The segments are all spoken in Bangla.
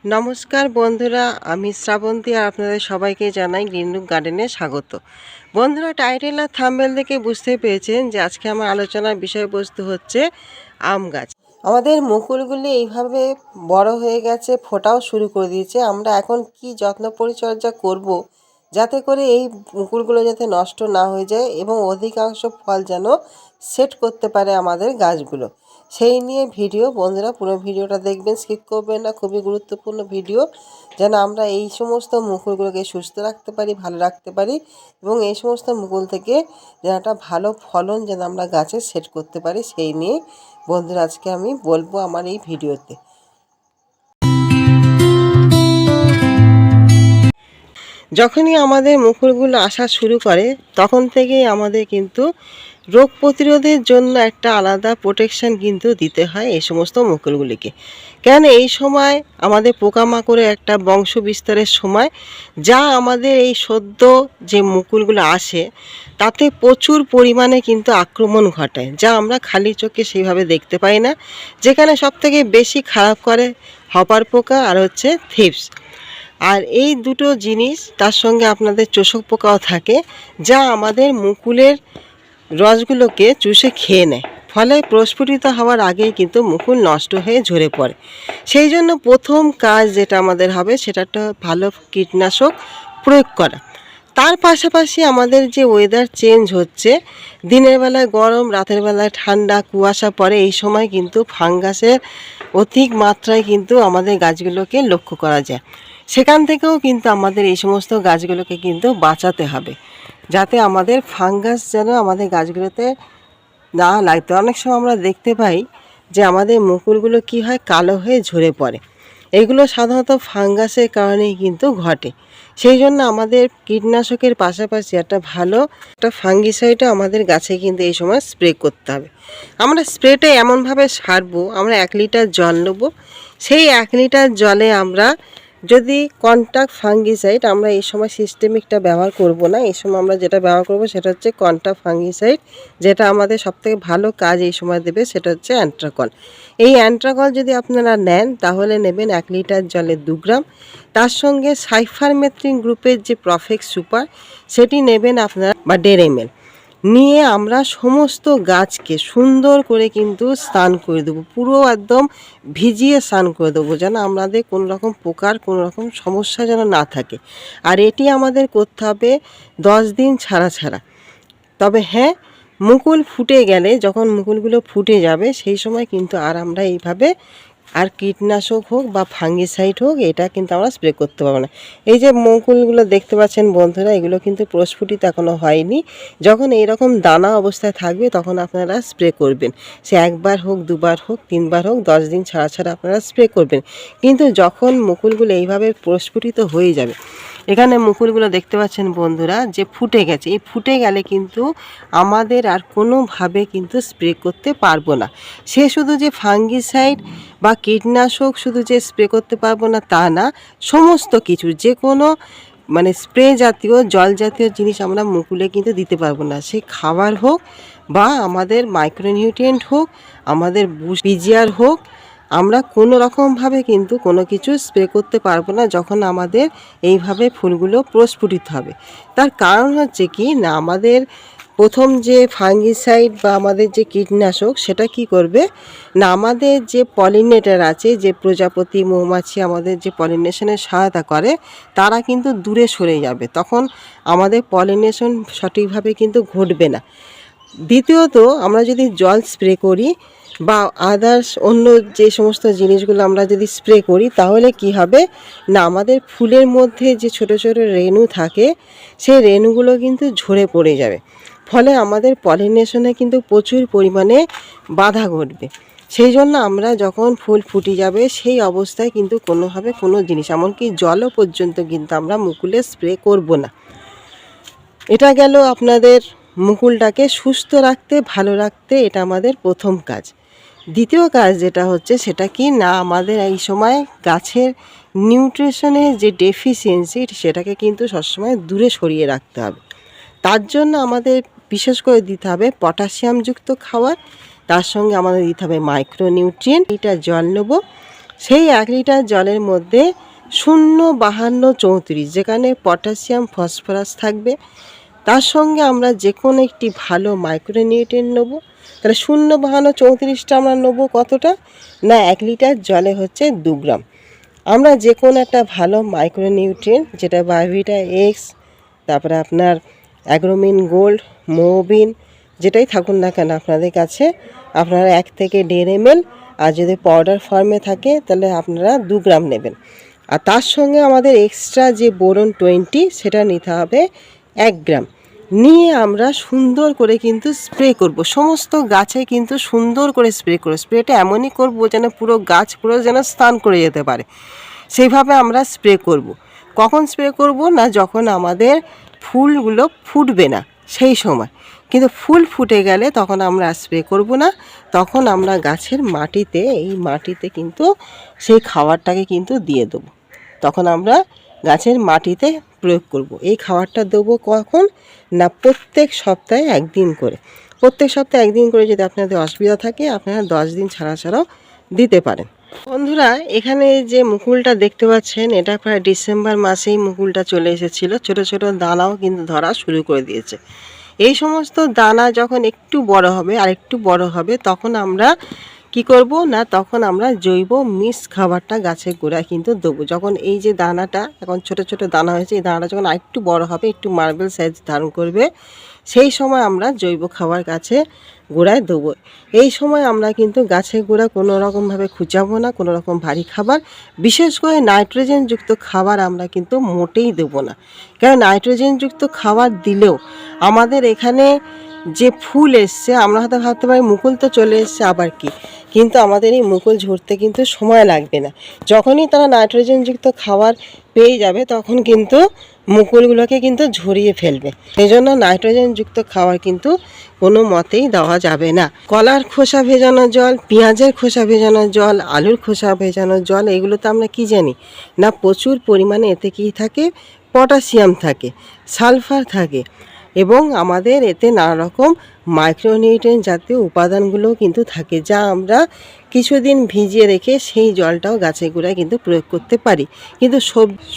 নমস্কার বন্ধুরা, আমি শ্রাবন্তী আর আপনাদের সবাইকে জানাই গ্রিন লুক গার্ডেনে স্বাগত। বন্ধুরা, টাইটেল আর থাম্বনেল থেকে বুঝতে পেরেছেন যে আজকে আমার আলোচনার বিষয়বস্তু হচ্ছে আম গাছ। আমাদের মুকুলগুলি এইভাবে বড় হয়ে গেছে, ফোটাও শুরু করে দিয়েছে। আমরা এখন কি যত্ন পরিচর্যা করব যাতে করে এই মুকুলগুলো যাতে নষ্ট না হয়ে যায় এবং অধিকাংশ ফল যেন সেট করতে পারে আমাদের গাছগুলো, সেই নিয়ে ভিডিও। বন্ধুরা, পুরো ভিডিওটা দেখবেন, স্কিপ করবেন না। খুবই গুরুত্বপূর্ণ ভিডিও, যেন আমরা এই সমস্ত মুকুলগুলোকে সুস্থ রাখতে পারি, ভালো রাখতে পারি এবং এই সমস্ত মুকুল থেকে যেন একটা ভালো ফলন যেন আমরা গাছে সেট করতে পারি, সেই নিয়ে বন্ধুরা আজকে আমি বলবো আমার এই ভিডিওতে। যখনই আমাদের মুকুলগুলো আসা শুরু করে তখন থেকেই আমাদের কিন্তু রোগ প্রতিরোধের জন্য একটা আলাদা প্রোটেকশান কিন্তু দিতে হয় এই সমস্ত মুকুলগুলিকে। কেন এই সময় আমাদের পোকামাকড়ের একটা বংশ বিস্তারের সময়, যা আমাদের এই সদ্য যে মুকুলগুলো আসে তাতে প্রচুর পরিমাণে কিন্তু আক্রমণ ঘটায়, যা আমরা খালি চোখে সেইভাবে দেখতে পাই না। যেখানে সবথেকে বেশি খারাপ করে হপার পোকা আর হচ্ছে থিপস। আর এই দুটো জিনিস, তার সঙ্গে আপনাদের চোষক পোকাও থাকে, যা আমাদের মুকুলের রসগুলোকে চুষে খেয়ে নেয়। ফলে প্রস্ফুটিত হওয়ার আগেই কিন্তু মুকুল নষ্ট হয়ে ঝরে পড়ে। সেই জন্য প্রথম কাজ যেটা আমাদের হবে সেটা একটা ভালো কীটনাশক প্রয়োগ করা। তার পাশাপাশি আমাদের যে ওয়েদার চেঞ্জ হচ্ছে, দিনের বেলায় গরম, রাতের বেলায় ঠান্ডা, কুয়াশা পড়ে, এই সময় কিন্তু ফাঙ্গাসের অধিক মাত্রায় কিন্তু আমাদের গাছগুলোকে লক্ষ্য করা যায়। সেখান থেকেও কিন্তু আমাদের এই সমস্ত গাছগুলোকে কিন্তু বাঁচাতে হবে, যাতে আমাদের ফাঙ্গাস যেন আমাদের গাছগুলোতে না লাগতো। অনেক সময় আমরা দেখতে পাই যে আমাদের মুকুলগুলো কি হয়, কালো হয়ে ঝরে পড়ে। এগুলো সাধারণত ফাঙ্গাসের কারণেই কিন্তু ঘটে। সেই জন্য আমাদের কীটনাশকের পাশাপাশি একটা ফাঙ্গিসাইডও আমাদের গাছে কিন্তু এই সময় স্প্রে করতে হবে। আমরা স্প্রেটা এমনভাবে সারবো, আমরা 1 লিটার জল নেবো। সেই 1 লিটার জলে আমরা যদি কন্টাক্ট ফাঙ্গিসাইড, আমরা এই সময় সিস্টেমিকটা ব্যবহার করব না, এই সময় আমরা যেটা ব্যবহার করব সেটা হচ্ছে কন্টাক্ট ফাঙ্গিসাইড, যেটা আমাদের সবথেকে ভালো কাজ এই সময় দেবে, সেটা হচ্ছে অ্যান্ট্রাকল। এই অ্যান্ট্রাকল যদি আপনারা নেন তাহলে নেবেন 1 লিটার জলে 2 গ্রাম। তার সঙ্গে সাইফারমেথ্রিন গ্রুপের যে প্রফেক্ট সুপার, সেটি নেবেন আপনারা, বা 1.5 ml নিয়ে আমরা সমস্ত গাছকে সুন্দর করে কিন্তু স্নান করে দেবো, পুরো একদম ভিজিয়ে স্নান করে দেবো, যেন আমাদের কোনো রকম পোকার কোনো রকম সমস্যা যেন না থাকে। আর এটি আমাদের করতে হবে 10 দিন ছাড়া ছাড়া। তবে হ্যাঁ, মুকুল ফুটে গেলে, যখন মুকুলগুলো ফুটে যাবে সেই সময় কিন্তু আর আমরা এইভাবে আর কীটনাশক হোক বা ফাঙ্গিসাইড হোক, এটা কিন্তু আমরা স্প্রে করতে পারবো না। এই যে মুকুলগুলো দেখতে পাচ্ছেন বন্ধুরা, এগুলো কিন্তু প্রস্ফুটিত এখনও হয়নি। যখন এইরকম দানা অবস্থায় থাকবে তখন আপনারা স্প্রে করবেন। সে 1 বার হোক, 2 বার হোক, 3 বার হোক, 10 দিন ছাড়া ছাড়া আপনারা স্প্রে করবেন। কিন্তু যখন মুকুলগুলো এইভাবে প্রস্ফুটিত হয়ে যাবে, এখানে মুকুলগুলো দেখতে পাচ্ছেন বন্ধুরা যে ফুটে গেছে, এই ফুটে গেলে কিন্তু আমাদের আর কোনোভাবে কিন্তু স্প্রে করতে পারবো না। সে শুধু যে ফাঙ্গিসাইড বা কীটনাশক শুধু যে স্প্রে করতে পারবো না তা না, সমস্ত কিছু যে কোনো স্প্রে জাতীয়, জল জাতীয় জিনিস আমরা মুকুলে কিন্তু দিতে পারবো না। সে খাবার হোক বা আমাদের মাইক্রোনিউট্রিয়েন্ট হোক, আমাদের পিজিআর হোক, আমরা কোনো রকমভাবে কিন্তু কোনো কিছু স্প্রে করতে পারবো না যখন আমাদের এইভাবে ফুলগুলো প্রস্ফুটিত হবে। তার কারণ হচ্ছে কি না, আমাদের প্রথম যে ফাঙ্গিসাইড বা আমাদের যে কীটনাশক, সেটা কি করবে না, আমাদের যে পলিনেটার আছে, যে প্রজাপতি মৌমাছি আমাদের যে পলিনেশনের সহায়তা করে, তারা কিন্তু দূরে সরে যাবে। তখন আমাদের পলিনেশন সঠিকভাবে কিন্তু ঘটবে না। দ্বিতীয়ত, আমরা যদি জল স্প্রে করি বা আদার্স অন্য যে সমস্ত জিনিসগুলো আমরা যদি স্প্রে করি, তাহলে কি হবে না, আমাদের ফুলের মধ্যে যে ছোট ছোট রেণু থাকে, সেই রেণুগুলো কিন্তু ঝরে পড়ে যাবে। ফলে আমাদের পলিনেশনে কিন্তু প্রচুর পরিমাণে বাধা ঘটবে। সেই জন্য আমরা যখন ফুল ফুটে যাবে সেই অবস্থায় কিন্তু কোনোভাবে কোনো জিনিস, এমনকি জলও পর্যন্ত কিন্তু আমরা মুকুলে স্প্রে করব না। এটা গেল আপনাদের মুকুলটাকে সুস্থ রাখতে, ভালো রাখতে, এটা আমাদের প্রথম কাজ। দ্বিতীয় কাজ যেটা হচ্ছে সেটা কি না, আমাদের এই সময় গাছের নিউট্রিশনের যে ডেফিসিয়েন্সি, সেটাকে কিন্তু সবসময় দূরে সরিয়ে রাখতে হবে। তার জন্য আমাদের বিশেষ করে দিতে হবে পটাশিয়ামযুক্ত খাবার, তার সঙ্গে আমাদের দিতে হবে মাইক্রোনিউট্রিয়েন্ট। এটা জল নেব, সেই 1 লিটার জলের মধ্যে 05234 যেখানে পটাশিয়াম ফসফরাস থাকবে, তার সঙ্গে আমরা যে কোনো একটি ভালো মাইক্রোনিউট্রিয়েন্ট নেব। তাহলে 05234টা আমরা নেবো কতটা না 1 লিটার জলে হচ্ছে 2 গ্রাম। আমরা যে কোনো একটা ভালো মাইক্রোনিউট্রিয়েন্ট যেটা বায়োভিটা এক্স, তারপরে আপনার অ্যাগ্রোমিন গোল্ড, মোবিন, যেটাই থাকুন না কেন আপনাদের কাছে, আপনারা 1 থেকে 1.5 ml, আর যদি পাউডার ফর্মে থাকে তাহলে আপনারা 2 গ্রাম নেবেন। আর তার সঙ্গে আমাদের এক্সট্রা যে বোরন 20 সেটা নিতে হবে 1 গ্রাম। নিয়ে আমরা সুন্দর করে কিন্তু স্প্রে করব, সমস্ত গাছে কিন্তু সুন্দর করে স্প্রে করব। স্প্রেটা এমনই করব যেন পুরো গাছ পুরো যেন স্নান করে যেতে পারে, সেইভাবে আমরা স্প্রে করব। কখন স্প্রে করব না যখন আমাদের ফুলগুলো ফুটবে না সেই সময়, কিন্তু ফুল ফুটে গেলে তখন আমরা স্প্রে করব না, তখন আমরা গাছের মাটিতে, এই মাটিতে কিন্তু সেই খাবারটাকে কিন্তু দিয়ে দেবো। তখন আমরা গাছের মাটিতে প্রয়োগ করব। এই খাবারটা দেবো কখন না প্রত্যেক সপ্তাহে 1 দিন করে। প্রত্যেক সপ্তাহে 1 দিন করে যদি আপনাদের অসুবিধা থাকে আপনারা 10 দিন ছাড়া ছাড়াও দিতে পারেন। বন্ধুরা, এখানে যে মুকুলটা দেখতে পাচ্ছেন এটা প্রায় ডিসেম্বর মাসেই মুকুলটা চলে এসেছিল। ছোট ছোট দানাও কিন্তু ধরা শুরু করে দিয়েছে। এই সমস্ত দানা যখন একটু বড় হবে, আর একটু বড় হবে, তখন আমরা কি করব না তখন আমরা জৈব মিক্স খাবারটা গাছের গোড়ায় কিন্তু দেবো। যখন এই যে দানাটা এখন ছোট ছোট দানা হয়েছে, এই দানাটা যখন আরেকটু বড় হবে, একটু মার্বেল সাইজ ধারণ করবে, সেই সময় আমরা জৈব খাবার গাছে গোড়ায় দেবো। এই সময় আমরা কিন্তু গাছের গোড়া কোনো রকমভাবে খুঁচাবো না, কোনো রকম ভারী খাবার, বিশেষ করে নাইট্রোজেনযুক্ত খাবার আমরা কিন্তু মোটেই দেবো না। কারণ নাইট্রোজেনযুক্ত খাবার দিলেও আমাদের এখানে যে ফুল এসছে, আমরা হয়তো ভাবতে পারি মুকুল তো চলে এসছে আবার কি, কিন্তু আমাদের এই মুকুল ঝরতে কিন্তু সময় লাগবে না। যখনই তারা নাইট্রোজেনযুক্ত খাবার পেয়ে যাবে তখন কিন্তু মুকুলগুলোকে কিন্তু ঝরিয়ে ফেলবে। সেই জন্য নাইট্রোজেনযুক্ত খাবার কিন্তু কোনো মতেই দেওয়া যাবে না। কলার খোসা ভেজানো জল, পেঁয়াজের খোসা ভেজানো জল, আলুর খোসা ভেজানো জল, এগুলো তো আমরা কি জানি না প্রচুর পরিমাণে এতে কী থাকে, পটাশিয়াম থাকে, সালফার থাকে, এবং আমাদের এতে নানা রকম মাইক্রোনিউট্রিয়েন্ট জাতীয় উপাদানগুলোও কিন্তু থাকে, যা আমরা কিছুদিন ভিজিয়ে রেখে সেই জলটাও গাছের গোড়ায় কিন্তু প্রয়োগ করতে পারি। কিন্তু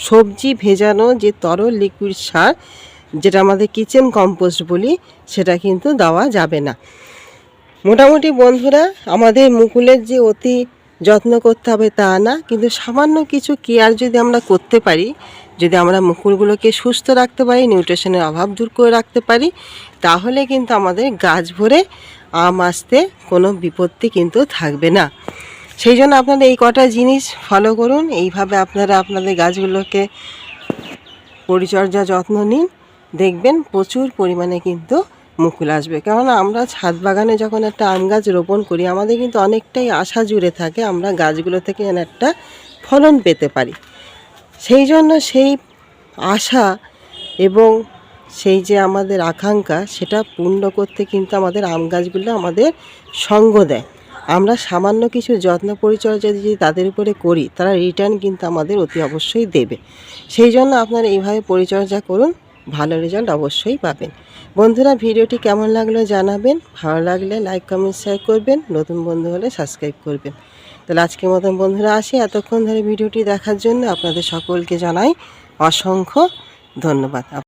সবজি ভেজানো যে তরল লিকুইড সার, যেটা আমাদের কিচেন কম্পোস্ট বলি, সেটা কিন্তু দেওয়া যাবে না। মোটামুটি বন্ধুরা, আমাদের মুকুলের যে অতি যত্ন করতে হবে তা না, কিন্তু সামান্য কিছু কেয়ার যদি আমরা করতে পারি, যদি আমরা মুকুলগুলোকে সুস্থ রাখতে পারি, নিউট্রিশনের অভাব দূর করে রাখতে পারি, তাহলে কিন্তু আমাদের গাছ ভরে আম আসতে কোনো বিপত্তি কিন্তু থাকবে না। সেই জন্য আপনারা এই কটা জিনিস ফলো করুন। এইভাবে আপনারা আপনাদের গাছগুলোকে পরিচর্যা যত্ন নিন, দেখবেন প্রচুর পরিমাণে কিন্তু মুকুল আসবে। কেননা আমরা ছাদ বাগানে যখন একটা আম গাছ রোপণ করি, আমাদের কিন্তু অনেকটাই আশা জুড়ে থাকে আমরা গাছগুলো থেকে যেন একটা ফলন পেতে পারি। সেই জন্য সেই আশা এবং সেই যে আমাদের আকাঙ্ক্ষা, সেটা পূর্ণ করতে কিন্তু আমাদের আম গাছগুলো আমাদের সঙ্গ দেয়। আমরা সামান্য কিছু যত্ন পরিচর্যা যদি তাদের উপরে করি, তারা রিটার্ন কিন্তু আমাদের অতি অবশ্যই দেবে। সেই জন্য আপনারা এইভাবে পরিচর্যা করুন, ভালো রেজাল্ট অবশ্যই পাবেন। বন্ধুরা, ভিডিওটি কেমন লাগলো জানাবেন, ভালো লাগলে লাইক কমেন্ট শেয়ার করবেন, নতুন বন্ধু হলে সাবস্ক্রাইব করবেন। তাহলে আজকের মতন বন্ধুরা আসি, এতক্ষণ ধরে ভিডিওটি দেখার জন্য আপনাদের সকলকে জানাই অসংখ্য ধন্যবাদ।